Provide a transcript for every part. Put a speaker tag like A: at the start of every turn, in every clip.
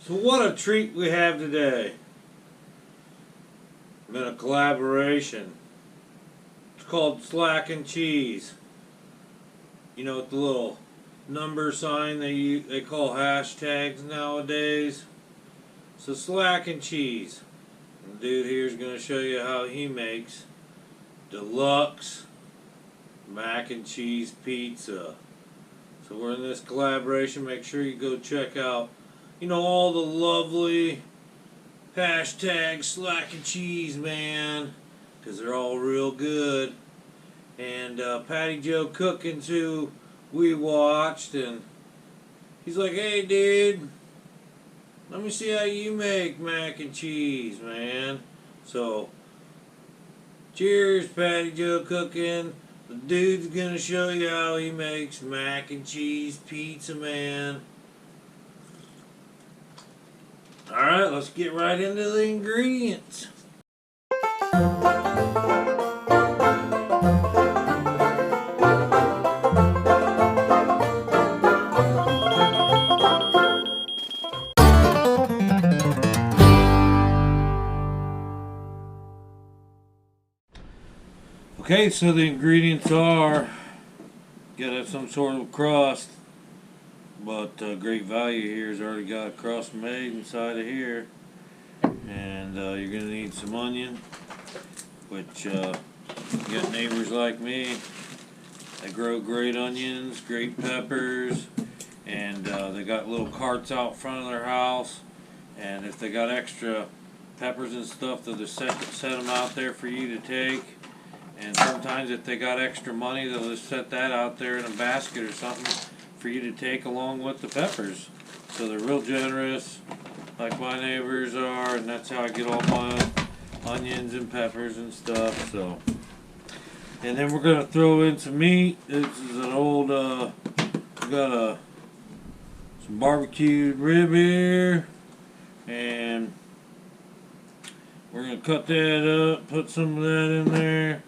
A: So what a treat we have today. Been a collaboration. It's called Slackncheese. You know, with the little number sign they call hashtags nowadays. So Slackncheese. The dude here is going to show you how he makes Deluxe mac and cheese pizza. So we're in this collaboration. Make sure you go check out, you know, all the lovely hashtags Slackncheese, man, because they're all real good. And Paddy Joe Cooking too, we watched, and he's like, hey dude, let me see how you make mac and cheese, man. So cheers, Paddy Joe Cooking. The dude's gonna show you how he makes mac and cheese pizza, man. Alright, let's get right into the ingredients. Okay, so the ingredients are, gotta have some sort of crust, but Great Value here has already got a crust made inside of here. And you're gonna need some onion, which you got neighbors like me that grow great onions, great peppers, and they got little carts out front of their house, and if they got extra peppers and stuff, they'll just set them out there for you to take. And sometimes if they got extra money, they'll just set that out there in a basket or something for you to take along with the peppers. So they're real generous, like my neighbors are, and that's how I get all my onions and peppers and stuff. So, and then we're gonna throw in some meat. This is an old, we got some barbecued rib here, and we're gonna cut that up, put some of that in there.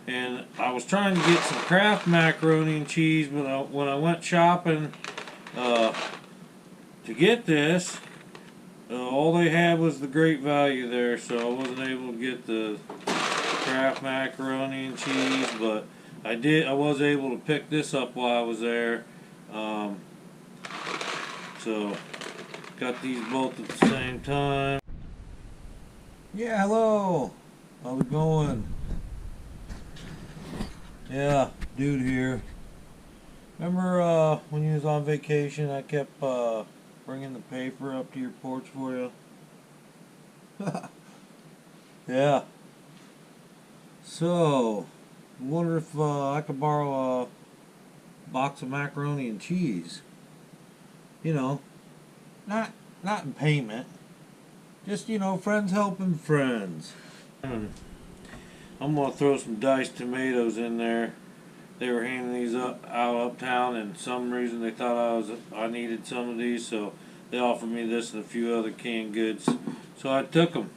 A: And I was trying to get some Kraft macaroni and cheese, but when I went shopping to get this, all they had was the Great Value there, so I wasn't able to get the Kraft macaroni and cheese. But I was able to pick this up while I was there. So got these both at the same time. Yeah, hello. How's it going? Yeah, dude here. Remember when you was on vacation, I kept bringing the paper up to your porch for you? Yeah. So, I wonder if I could borrow a box of macaroni and cheese. You know, not in payment. Just, you know, friends helping friends. I'm going to throw some diced tomatoes in there. They were handing these out uptown, and for some reason they thought I needed some of these, so they offered me this and a few other canned goods. So I took them.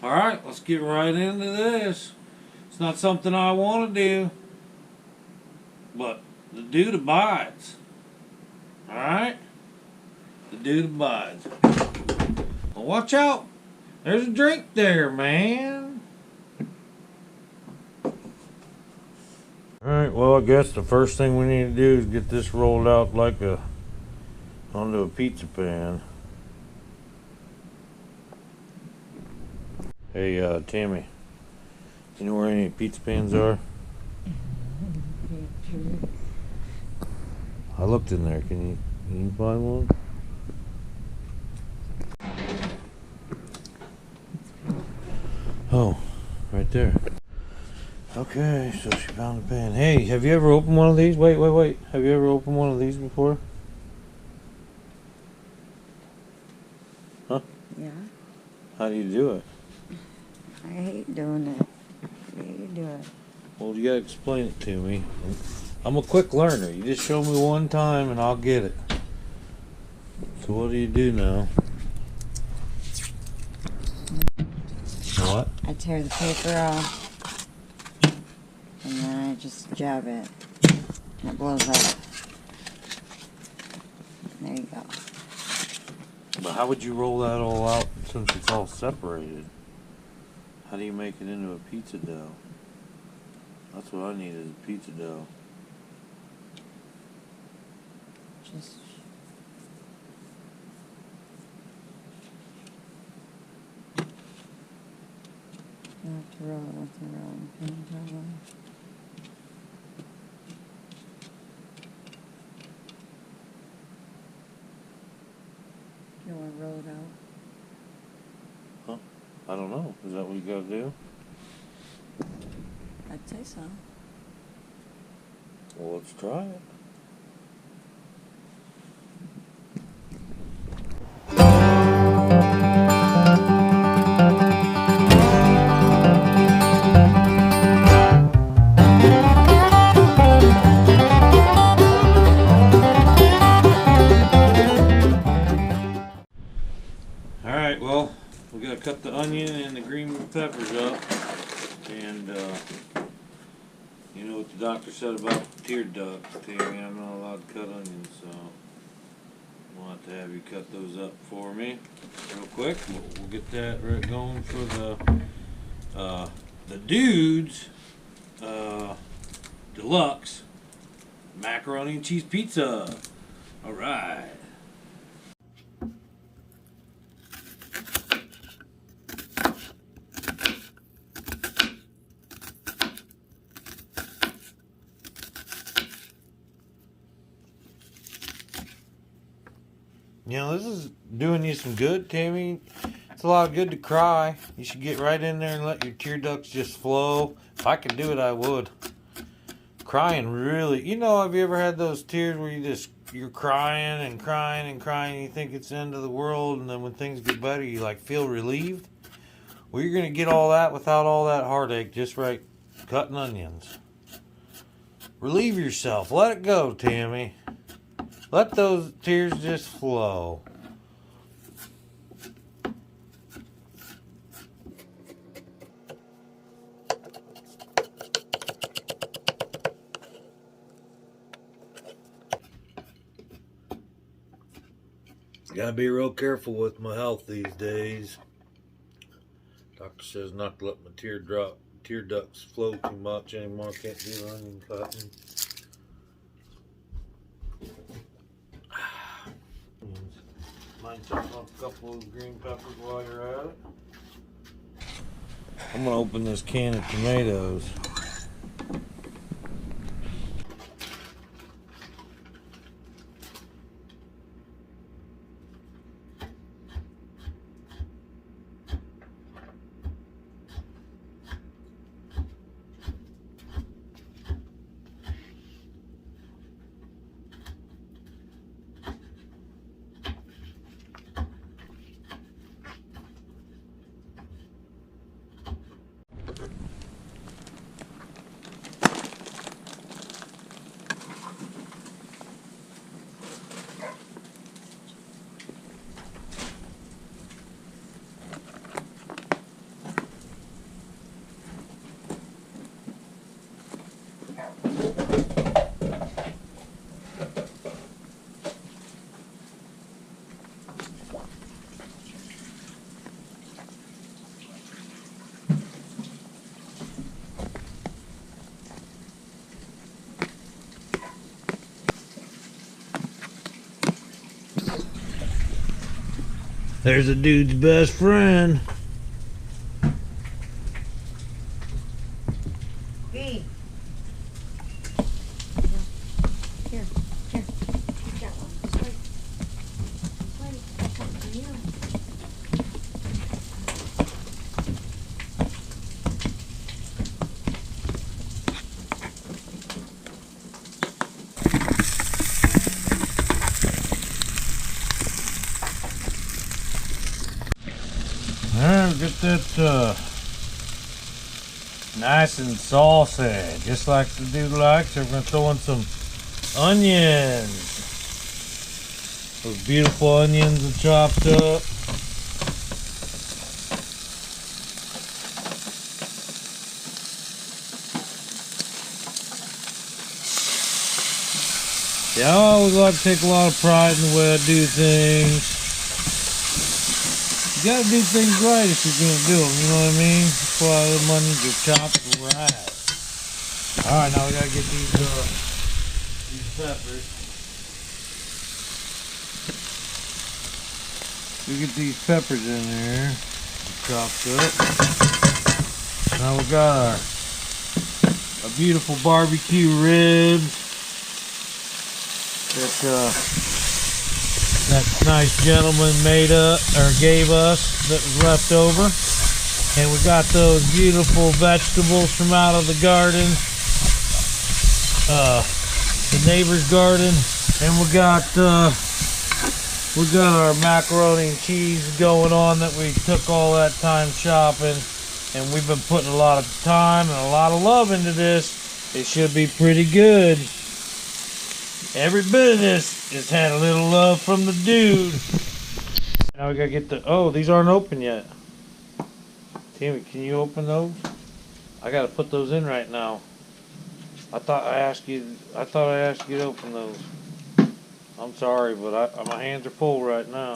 A: Alright, let's get right into this. It's not something I want to do, but the dude abides. Alright? The dude abides. Well, watch out. There's a drink there, man. Alright, well, I guess the first thing we need to do is get this rolled out like onto a pizza pan. Hey, Tammy, you know where any pizza pans are? I looked in there. Can you find one? Oh, right there. Okay, so she found the pan. Hey, have you ever opened one of these? Wait. Have you ever opened one of these before? Huh?
B: Yeah.
A: How do you do it?
B: I hate doing it. How do you do it?
A: Well, you gotta explain it to me. I'm a quick learner. You just show me one time and I'll get it. So what do you do now? What?
B: I tear the paper off. And then I just jab it. And it blows up. There you go.
A: But how would you roll that all out since it's all separated? How do you make it into a pizza dough? That's what I need is a pizza dough.
B: Just you have to roll it with the rolling pin, probably. You want to roll it out?
A: I don't know. Is that what you gotta do?
B: I'd say so.
A: Well, let's try it. Alright, well, we gotta cut the onion and the green peppers up. And, you know what the doctor said about tear ducts, Tammy. I'm not allowed to cut onions, so I'll have to have you cut those up for me real quick. We'll get that right going for the dudes deluxe macaroni and cheese pizza. All right. You know, this is doing you some good, Tammy. It's a lot of good to cry. You should get right in there and let your tear ducts just flow. If I could do it, I would. Crying really, you know, have you ever had those tears where you're crying and crying and crying and you think it's the end of the world, and then when things get better, you like feel relieved? Well, you're going to get all that without all that heartache, just right cutting onions. Relieve yourself. Let it go, Tammy. Let those tears just flow. Gotta be real careful with my health these days. Doctor says not to let my tear ducts flow too much anymore. Can't do onion cutting. Might chop up a couple of green peppers while you're at it. I'm gonna open this can of tomatoes. There's a dude's best friend.
B: B. Here. You got one. Just wait. I'll come for you.
A: Alright, get that nice and saucy, just like the dude likes. We're going to throw in some onions. Those beautiful onions are chopped up. Yeah, I always like to take a lot of pride in the way I do things. You gotta do things right if you're gonna do them, you know what I mean? That's why the onions are chopped right. Alright, now we gotta get these peppers. We get these peppers in there, chopped up. Now we got our beautiful barbecue ribs that nice gentleman made up or gave us that was left over. And we got those beautiful vegetables from out of the garden, the neighbor's garden, and we got our macaroni and cheese going on that we took all that time chopping, and we've been putting a lot of time and a lot of love into this. It should be pretty good. Every bit of this just had a little love from the dude. Now we gotta get oh, these aren't open yet. Timmy, can you open those? I gotta put those in right now. I thought I asked you to open those. I'm sorry, but my hands are full right now.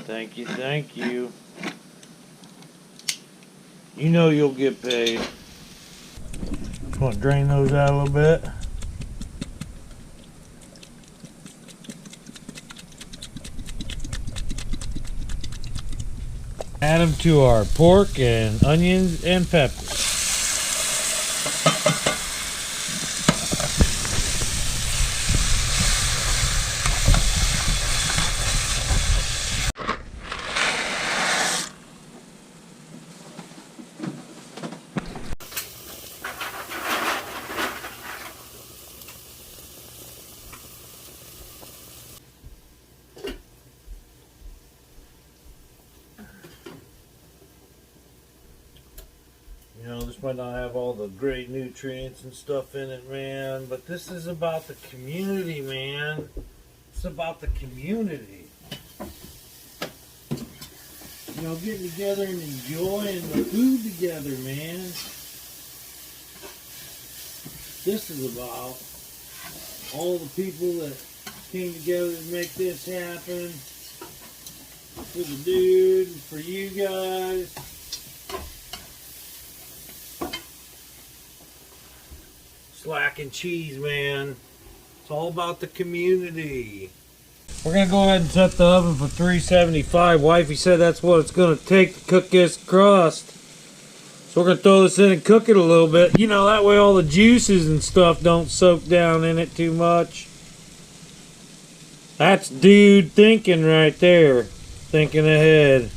A: Thank you, thank you. You know you'll get paid. Just want to drain those out a little bit. Add them to our pork and onions and peppers. You know, this might not have all the great nutrients and stuff in it, man, but this is about the community, man. It's about the community. You know, getting together and enjoying the food together, man. This is about all the people that came together to make this happen. For the dude, for you guys. Slackncheese, man. It's all about the community. We're gonna go ahead and set the oven for 375. Wifey said that's what it's gonna take to cook this crust. So we're gonna throw this in and cook it a little bit. You know, that way all the juices and stuff don't soak down in it too much. That's dude thinking right there. Thinking ahead.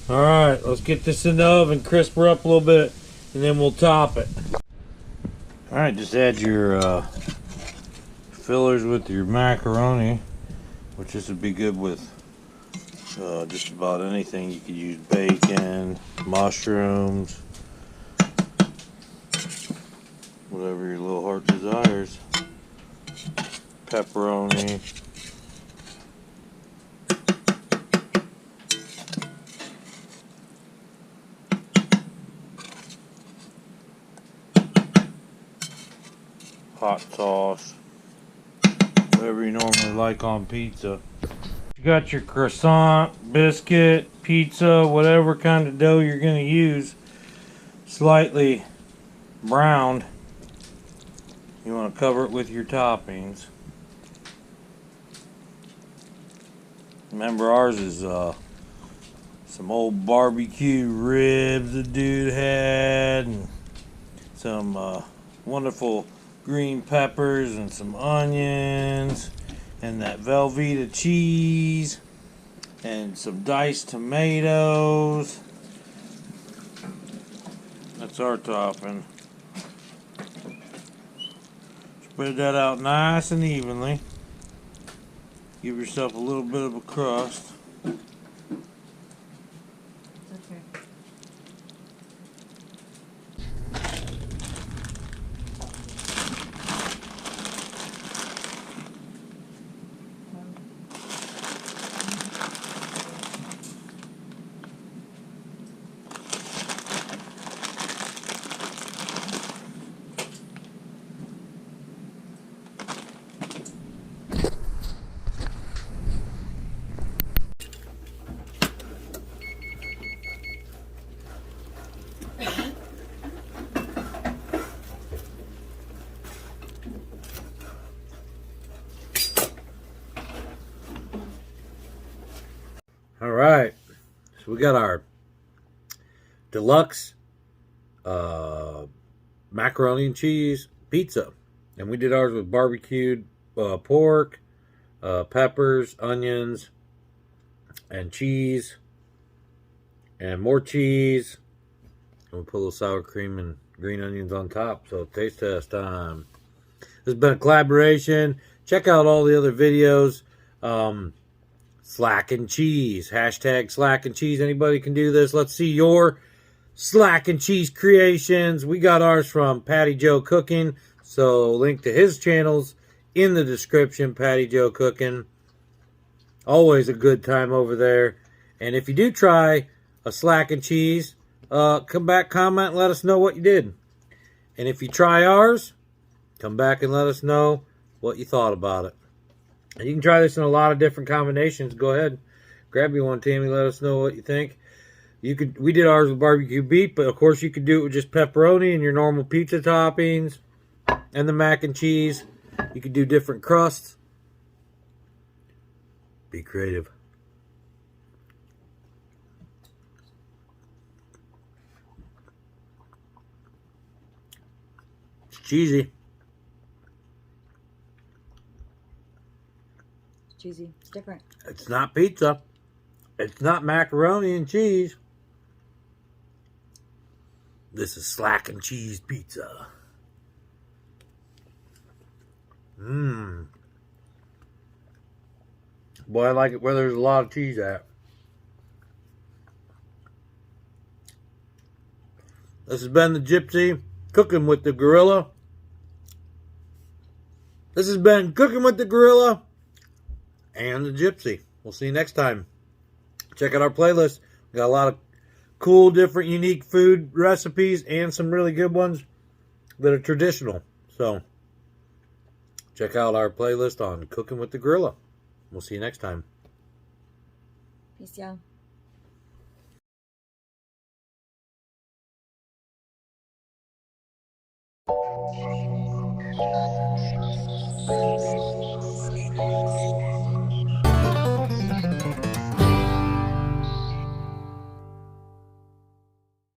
A: Alright, let's get this in the oven, crisp her up a little bit, and then we'll top it. Alright, just add your fillers with your macaroni, which this would be good with just about anything. You could use bacon, mushrooms, whatever your little heart desires. Pepperoni. Hot sauce, whatever you normally like on pizza. You got your croissant, biscuit, pizza, whatever kind of dough you're going to use, slightly browned. You want to cover it with your toppings. Remember, ours is some old barbecue ribs the dude had, and some wonderful green peppers and some onions and that Velveeta cheese and some diced tomatoes. That's our topping. Spread that out nice and evenly. Give yourself a little bit of a crust. right. So we got our deluxe macaroni and cheese pizza. And we did ours with barbecued pork, peppers, onions, and cheese. And more cheese. And we put a little sour cream and green onions on top. So taste test time. This has been a collaboration. Check out all the other videos. Slackncheese. Hashtag slackncheese. Anybody can do this. Let's see your slackncheese creations. We got ours from Paddy Joe Cooking. So link to his channels in the description. Paddy Joe Cooking. Always a good time over there. And if you do try a slackncheese, come back, comment, and let us know what you did. And if you try ours, come back and let us know what you thought about it. And you can try this in a lot of different combinations. Go ahead, grab you one, Tammy. Let us know what you think. We did ours with barbecue beef, but of course you could do it with just pepperoni and your normal pizza toppings and the mac and cheese. You could do different crusts. Be creative. It's cheesy.
B: It's cheesy. It's different.
A: It's not pizza. It's not macaroni and cheese. This is slackncheese pizza. Mmm. Boy, I like it where there's a lot of cheese at. This has been the Gypsy cooking with the gorilla. This has been Cooking with the Gorilla and the Gypsy. We'll see you next time. Check out our playlist. We got a lot of cool, different, unique food recipes and some really good ones that are traditional. So, check out our playlist on Cooking with the Gorilla. We'll see you next time.
B: Peace, y'all.